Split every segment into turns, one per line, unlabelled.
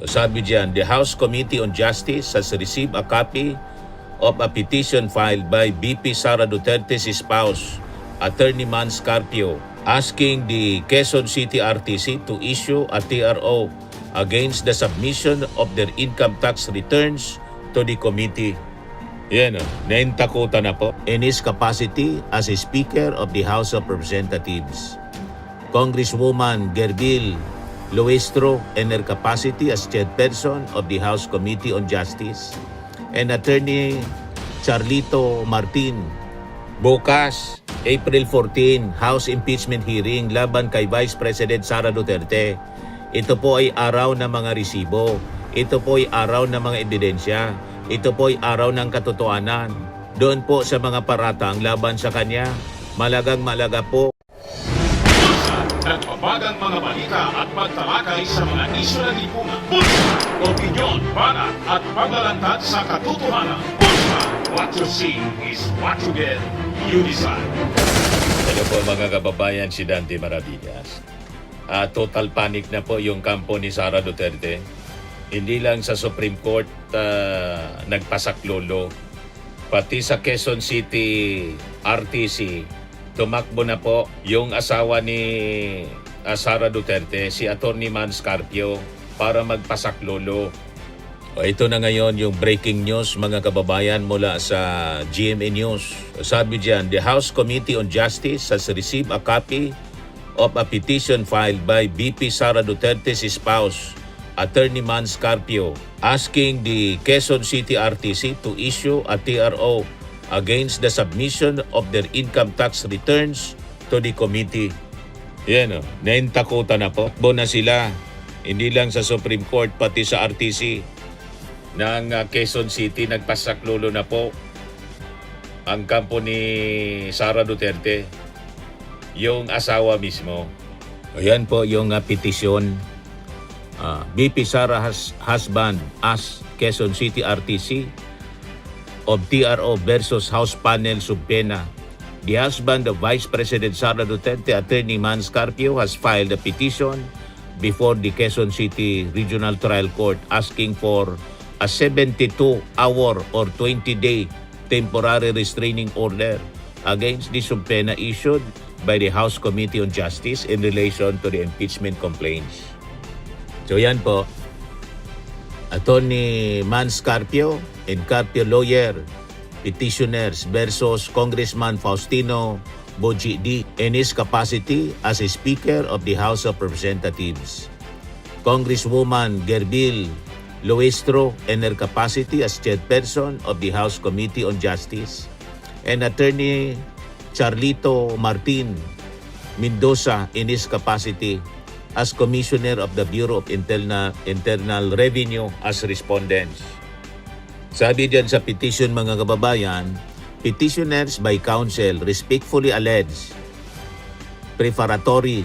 Sabi diyan, the House Committee on Justice has received a copy of a petition filed by VP Sara Duterte's spouse, Attorney Mans Carpio, asking the Quezon City RTC to issue a TRO against the submission of their income tax returns to the committee. Yan o, naintakutan na po. In his capacity as a Speaker of the House of Representatives, Congresswoman Gerbil Luestro in her capacity as Chairperson of the House Committee on Justice, and Attorney Charlito Martin. Bukas, April 14, House Impeachment Hearing laban kay Vice President Sara Duterte. Ito po ay araw ng mga resibo. Ito po ay araw ng mga ebidensya. Ito po ay araw ng katotohanan. Doon po sa mga paratang laban sa kanya, malagang-malaga po.
Nagpapagang mga balita at pagtalakay sa mga isyu ng lipunan. Bulsa! Opinyon, banat at paglalantad sa katotohanan. Bulsa! What you see is what you get. You decide.
Hello po mga kababayan, si Dante Maravillas. Total panic na po yung kampo ni Sara Duterte. Hindi lang sa Supreme Court nagpasaklolo, pati sa Quezon City RTC, tumakbo na po yung asawa ni Sara Duterte, si Attorney Mans Carpio, para magpasaklolo. Ito na ngayon yung breaking news mga kababayan mula sa GMA News. Sabi diyan, the House Committee on Justice has received a copy of a petition filed by VP Sara Duterte's spouse, Attorney Mans Carpio, asking the Quezon City RTC to issue a TRO against the submission of their income tax returns to the committee. Yan o, naintakutan na po. Na sila, hindi lang sa Supreme Court, pati sa RTC ng Quezon City, nagpasaklolo na po ang kampo ni Sara Duterte, yung asawa mismo. Ayan po yung petisyon. VP Sara husband as Quezon City RTC of TRO versus House Panel Subpena. The husband of Vice President Sara Duterte, Attorney Mans Carpio, has filed a petition before the Quezon City Regional Trial Court asking for a 72-hour or 20-day temporary restraining order against the subpoena issued by the House Committee on Justice in relation to the impeachment complaints. So yan po, Attorney Mans Carpio and Carpio lawyer, petitioners versus Congressman Faustino Boji D in his capacity as a Speaker of the House of Representatives, Congresswoman Gerbil Luestro in her capacity as Chairperson of the House Committee on Justice, and Attorney Charlito Martin Mendoza in his capacity as Commissioner of the Bureau of Internal Revenue as respondents. Sabi diyan sa petition mga kababayan, petitioners by counsel respectfully allege preparatory,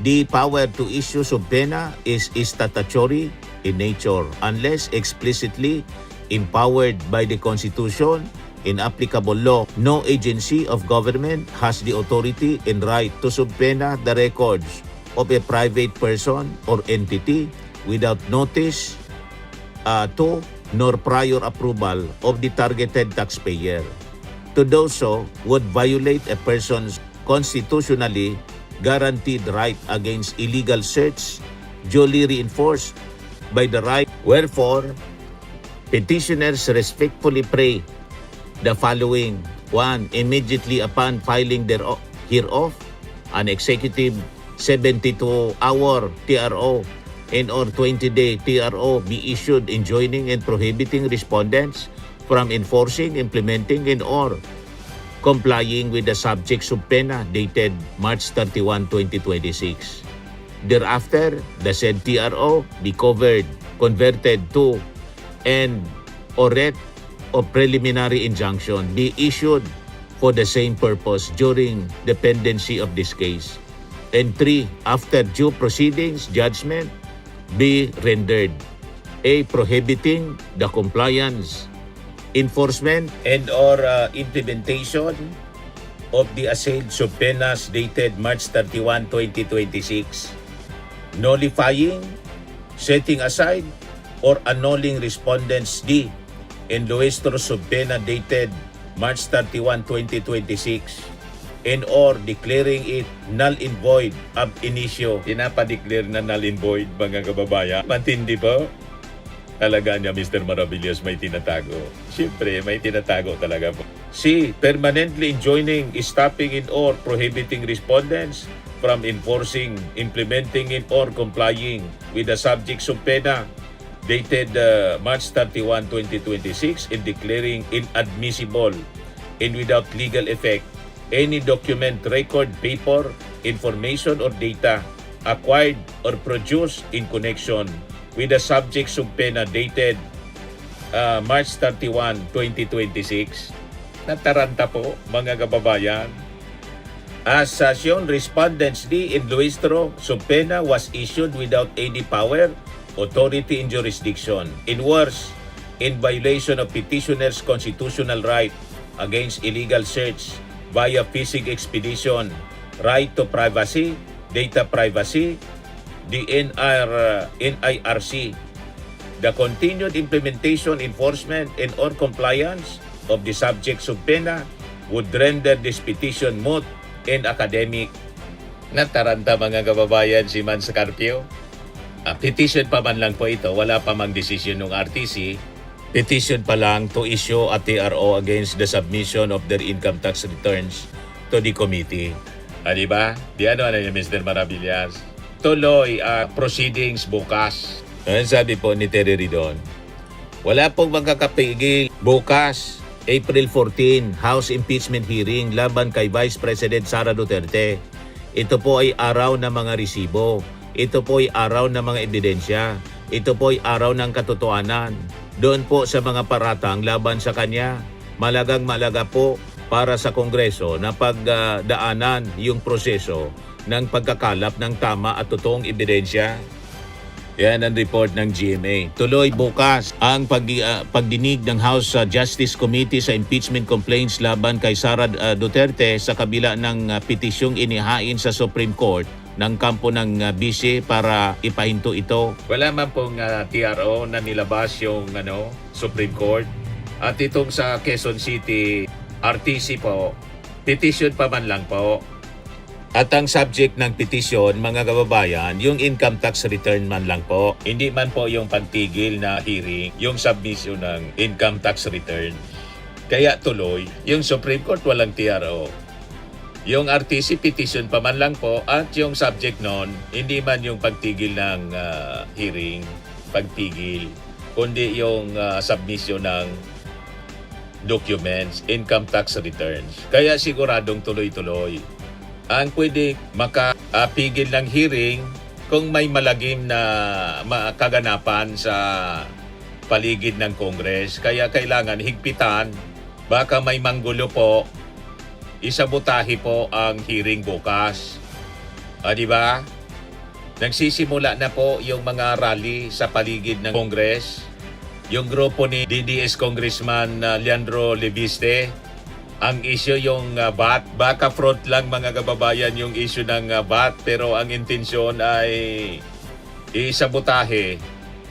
the power to issue subpoena is statutory in nature unless explicitly empowered by the Constitution in applicable law. No agency of government has the authority and right to subpoena the records of a private person or entity without notice to nor prior approval of the targeted taxpayer. To do so would violate a person's constitutionally guaranteed right against illegal search, duly reinforced by the right. Wherefore, petitioners respectfully pray the following. 1. Immediately upon filing hereof, an executive 72-hour TRO and/or 20-day TRO be issued enjoining and prohibiting respondents from enforcing, implementing, and/or complying with the subject subpoena dated March 31, 2026. Thereafter, the said TRO be converted to and/or writ of preliminary injunction be issued for the same purpose during the pendency of this case. And 3, after due proceedings, judgment be rendered. A. Prohibiting the compliance, enforcement, and/or implementation of the assailed subpoenas dated March 31, 2026. Nullifying setting aside or annulling Respondents D in Luistro Subpena dated March 31, 2026 and or declaring it null and void ab initio. Pinapa-declare na null and void, mga kababayan. Mantindi po? Talaga niya, Mr. Maravillas, may tinatago. Siyempre, may tinatago talaga po. C. Permanently enjoining, stopping in or prohibiting respondents from enforcing, implementing in or complying with the subject subpena dated March 31, 2026 and declaring inadmissible and without legal effect any document, record, paper, information, or data acquired or produced in connection with the subject subpena dated March 31, 2026. Nataranta po, mga kababayan. As shown, Respondents D in Luistro subpena was issued without any power, authority, and jurisdiction. In worse, in violation of petitioner's constitutional right against illegal search via phishing expedition, right to privacy, data privacy, the NIRC, the continued implementation, enforcement, and or compliance of the subject subpena would render this petition moot and academic. Nataranta, mga kababayan, si Mans Carpio. Petition pa man lang po ito, wala pa mang decision ng RTC. Petition pa lang to issue a TRO against the submission of their income tax returns to the committee. Diba? Di ano niya, Mr. Maravillas? Tuloy proceedings bukas. Sabi po ni Terry Ridon, wala pong magkakapigil bukas, April 14, House Impeachment Hearing laban kay Vice President Sara Duterte. Ito po ay araw ng mga resibo. Ito po ay araw ng mga ebidensya. Ito po ay araw ng katotohanan. Doon po sa mga paratang laban sa kanya, malagang-malaga po para sa Kongreso na pagdaanan yung proseso ng pagkakalap ng tama at totoong ebidensya. Yan ang report ng GMA. Tuloy bukas ang pagdinig ng House Justice Committee sa impeachment complaints laban kay Sara Duterte sa kabila ng petisyong inihain sa Supreme Court ng kampo ng BC para ipahinto ito. Wala man pong TRO na nilabas yung Supreme Court. At itong sa Quezon City RTC po, petition pa man lang po. At ang subject ng petition, mga kababayan, yung income tax return man lang po. Hindi man po yung pagtigil na hearing, yung submission ng income tax return. Kaya tuloy, yung Supreme Court walang TRO. Yung RTC petition pa man lang po at yung subject nun, hindi man yung pagtigil ng hearing, pagtigil, kundi yung submission ng documents, income tax returns. Kaya siguradong tuloy-tuloy. Ang pwede makapigil ng hearing kung may malagim na kaganapan sa paligid ng Congress. Kaya kailangan higpitan, baka may manggulo po, isabotahe po ang hearing bukas. Di ba? Nagsisimula na po yung mga rally sa paligid ng Congress. Yung grupo ni DDS Congressman Leandro Leviste, ang issue yung VAT. Baka front lang, mga kababayan, yung issue ng VAT, pero ang intensyon ay isabotahe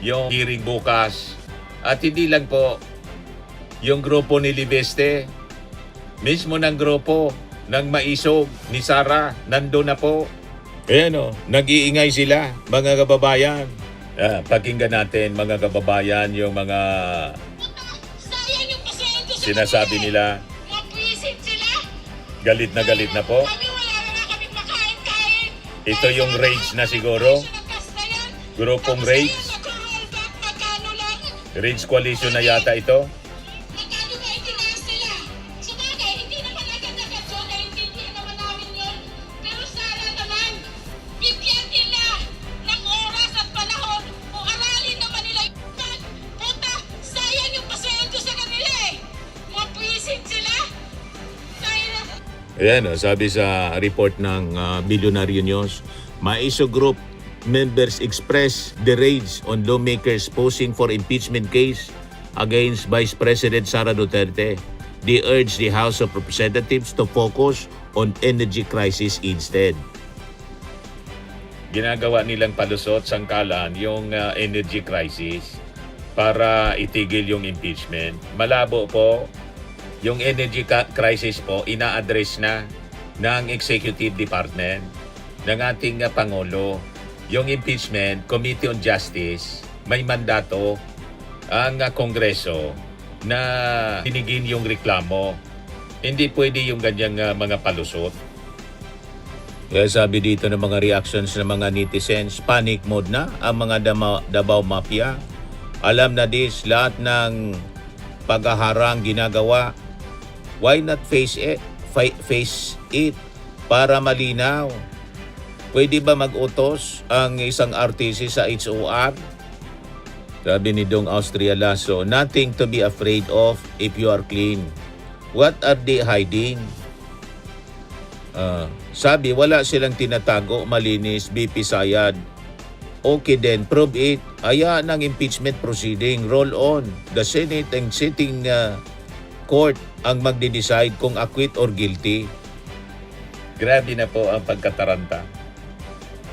yung hearing bukas. At hindi lang po yung grupo ni Leviste, mismo ng grupo ng maisog ni Sara, nandun na po. Ayan nag-iingay sila, mga kababayan. Pakinggan natin, mga kababayan, yung mga sinasabi nila. Galit na po. Ito yung rage na siguro. Grupong rage. Rage coalition na yata ito. Ayan sabi sa report ng Billionaire News, Maiso Group members express the rage on lawmakers posing for impeachment case against Vice President Sara Duterte. They urge the House of Representatives to focus on energy crisis instead. ginagawa nilang palusot, sangkalan yung energy crisis para itigil yung impeachment. Malabo po, yung energy crisis po, ina-address na ng Executive Department, ng ating Pangulo. Yung impeachment, Committee on Justice, may mandato ang Kongreso na tinigin yung reklamo. Hindi pwede yung ganyang mga palusot. Kaya sabi dito ng mga reactions ng mga netizens, panic mode na ang mga Davao Mafia. Alam na this, lahat ng paghaharang ginagawa. Why not face it para malinaw? Pwede ba mag-utos ang isang RTC sa HOR? Sabi ni Dong Austria Lasso, nothing to be afraid of if you are clean. What are they hiding? Sabi, wala silang tinatago, malinis, BP Sayad. Okay then, prove it. Hayaan ng impeachment proceeding. Roll on. The Senate and sitting court ang magde-decide kung acquit or guilty. Grabe na po ang pagkataranta.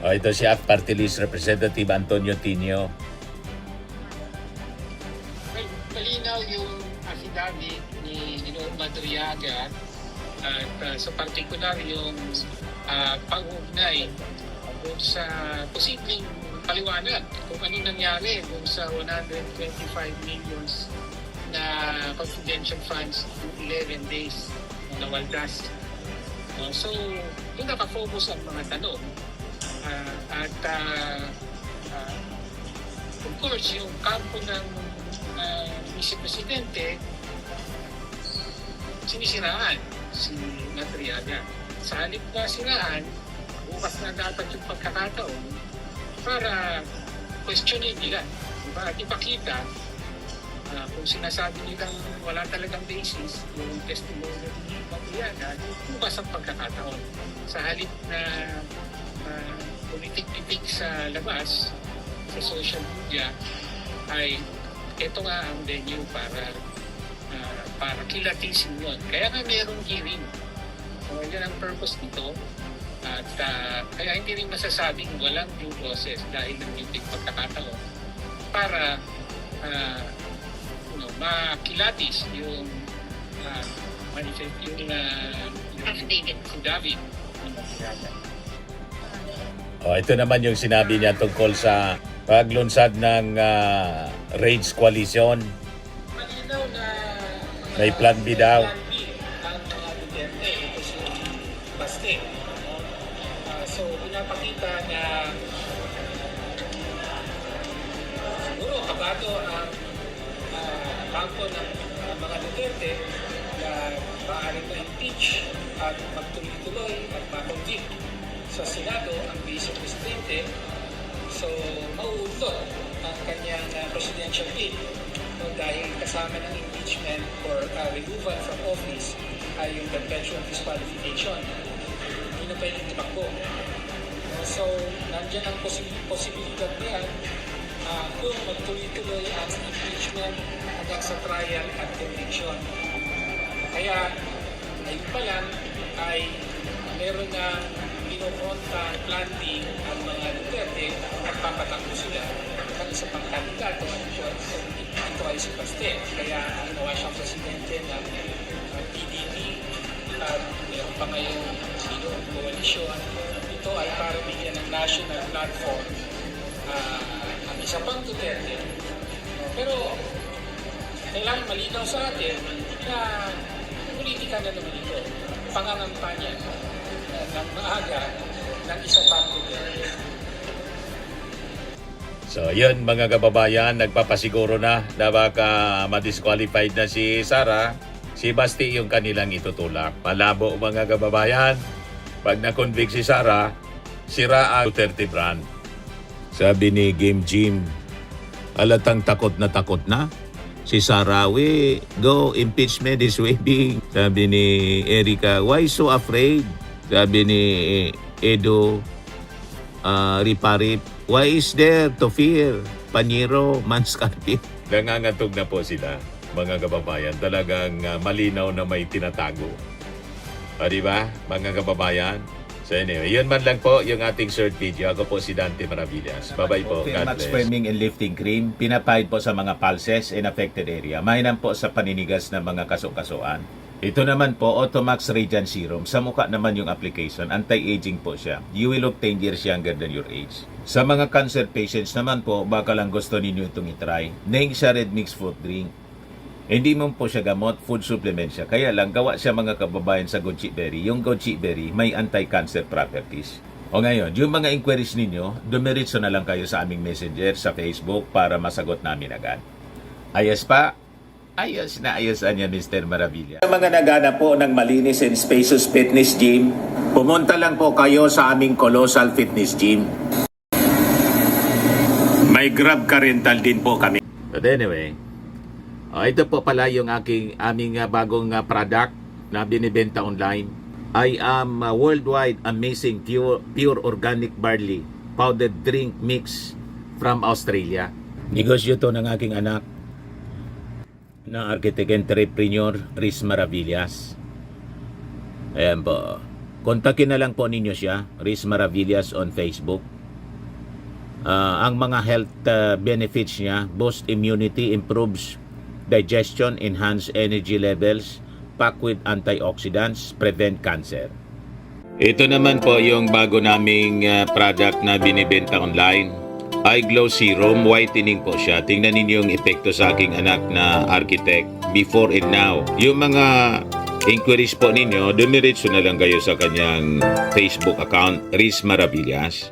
Ito si ACT Party List Representative Antonio Tinio.
Malinaw yung affidavit ni Ginoong Madriaga at sa partikular yung pag-ugnay sa posibleng paliwanag kung ano nangyari dun sa 125 millions na confidential funds in 11 days na waldas. So, doon nakafocus ang mga tanong. Of course, yung kampo ng Vice Presidente, sinisiraan si Madriaga. Sa halip na siraan, bukas na dapat yung pagkakataon para questionin nila. Diba? At ipakita kung sinasabi nilang wala talagang basis yung testimony ni Madriaga, bukas ang pagkakataon. Sa halip na pumitik-pitik sa labas, sa social media, ay ito nga ang venue para kilatisin yun. Kaya nga merong hearing. So, yan ang purpose nito. At kaya hindi rin masasabing walang due process dahil nagtitik pagkakataon para makilatis yung manifest, yung affidavit.
Ito naman yung sinabi niya tungkol sa paglunsad ng Rage Coalition.
Malinaw na
May plan B daw.
Plan B ang mga Duterte, ito si Baste. So, pinapakita na siguro kabado ang kampo ng mga Duterte na maaaring ma-impeach at magtuloy-tuloy at ma-convict sa Senado ang Vice Presidente. So, mauudlot ang kanyang presidential bid dahil kasama ng impeachment or removal from office ay yung perpetual disqualification. Hindi na pwedeng tumakbo. So, nandiyan ang posibilidad niya kung magtuloy-tuloy ang impeachment hanggang sa trial at conviction. Kaya, ayun pa lang ay meron na pinukontra plan B ang mga Duterte at papatakbo sila ng isa pang kandidato ito ay si Baste. Kaya ginawa siyang presidente ng PDP at meron pa ngayong coalition. Ito ay para bigyan ng national platform ang isa pang Duterte. Pero kailangan malinaw sa atin na politika na naman ito. Pangangampanya ng maaga ng isa pang Duterte.
So yun mga kababayan, nagpapasiguro na baka ma-disqualified na si Sara. Si Basti yung kanilang itutulak. Malabo mga kababayan, pag na-convict si Sara, sira ang Duterte brand. Sabi ni Game Jim, alatang takot na si Sara. We go, impeachment is waiting. Sabi ni Erica, why so afraid? Sabi ni Edo Riparip, why is there to fear? Paniro, Manscarpit. Nangangatog na po sila, mga kababayan. Talagang malinaw na may tinatago. Di ba, mga kababayan? So anyway, yun man lang po yung ating short video. Ako po si Dante Maravillas. Bye-bye po. God
Max
bless.
Firming and Lifting Cream, pinapahid po sa mga pulses in affected area. Mainam po sa paninigas ng mga kaso-kasuan. Ito naman po, Automax Radiant Serum. Sa mukha naman yung application, anti-aging po siya. You will look 10 years younger than your age. Sa mga cancer patients naman po, baka lang gusto ninyo itong itry. Neng siya red mixed fruit drink. Hindi mo po siya gamot, food supplement siya. Kaya lang, gawa siya mga kababayan sa goji berry. Yung goji berry may anti-cancer properties. O ngayon, yung mga inquiries ninyo, dumiritso na lang kayo sa aming messenger sa Facebook para masagot namin agad. Ayos pa? Ayos na ayos niya, Mr. Maravilla. Sa mga nagana po ng malinis and spacious fitness gym, pumunta lang po kayo sa aming Colossal Fitness Gym. May Grab car rental din po kami.
But anyway, ito po pala yung aming bagong product na binibenta online. I am worldwide amazing pure organic barley powdered drink mix from Australia. Negosyo to ng aking anak na architect entrepreneur Riz Maravillas. Ayan po. Kontakin na lang po ninyo siya, Riz Maravillas on Facebook. Ang mga health benefits niya, boost immunity, improves digestion, enhance energy levels, packed with antioxidants, prevent cancer. Ito naman po yung bago naming product na binibenta online. Eye Glow Serum, whitening po siya. Tingnan ninyo yung epekto sa aking anak na architect before and now. Yung mga inquiries po ninyo, dumiretso na lang kayo sa kanyang Facebook account, Riz Maravillas.